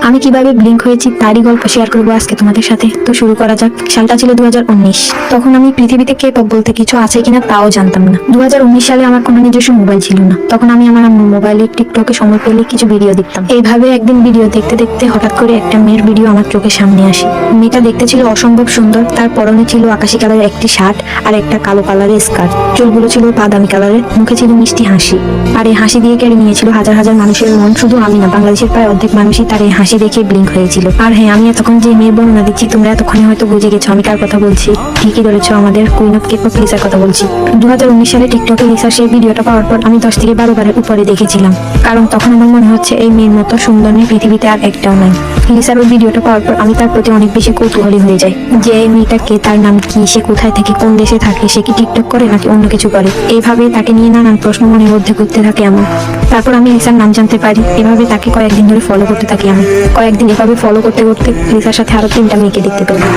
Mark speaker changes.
Speaker 1: আমি কিভাবে ব্লিঙ্ক হয়েছি তারই গল্প শেয়ার করবো আজকে তোমাদের সাথে। তো শুরু করা যাক। সালটা ছিল 2019। তখন আমি পৃথিবীতে কে পপ বলতে কিছু আছে কিনা তাও জানতাম না। 2019 সালে আমার কোনো নিজস্ব মোবাইল ছিল না। তখন আমি আমার মোবাইলে টিকটকে সময় পেলে কিছু ভিডিও দেখতাম। এইভাবে একদিন ভিডিও দেখতে দেখতে হঠাৎ করে একটা মেয়ের ভিডিও আমার চোখের সামনে আসে। মেয়েটা দেখতে ছিল অসম্ভব সুন্দর। তার পরনে ছিল আকাশি কালারের একটি শার্ট আর একটা কালো কালারের স্কার্ট। চুলগুলো ছিল বাদামি কালারের, মুখে ছিল মিষ্টি হাসি। আর এই হাসি দিয়ে কেড়ে নিয়েছিল হাজার হাজার মানুষের মন। শুধু আমি না, বাংলাদেশের প্রায় অর্ধেক মানুষই তার এই হাসি দেখে ব্লিঙ্ক হয়েছিল। আর হ্যাঁ, আমি এতক্ষণ যে মেয়ের বর্ণনা দিচ্ছি তোমরা এতক্ষণে হয়তো বুঝে গেছো আমি কার কথা বলছি। ঠিকই ধরেছো, আমাদের কুইন অফ কে-পপ লিসার কথা বলছি। 2019 সালে টিকটকে লিসার সেই ভিডিওটা পাওয়ার পর আমি 10 থেকে 12 বারের উপরে দেখেছিলাম। কারণ তখন আমার মনে হচ্ছে এই মেয়ের মতো সুন্দর মেয়ে পৃথিবীতে আর একটাও নাই। লিসার ওই ভিডিওটা পাওয়ার পর আমি তার প্রতি অনেক বেশি কৌতূহলী হয়ে যাই যে এই মেয়েটা কে, তার নাম কি, সে কোথায় থেকে, কোন দেশে থাকে, সে কি টিকটক করে নাকি অন্য কিছু করে। এইভাবেই তাকে নিয়ে নানান প্রশ্ন মনের মধ্যে ঘুরতে থাকে আমার। তারপর আমি লিসার নাম জানতে পারি। এভাবে তাকে কয়েকদিন ধরে ফলো করতে থাকি আমি। কয়েকদিন এভাবে ফলো করতে করতে লিসার সাথে আরো 3টা মেয়েকে দেখতে পেলাম।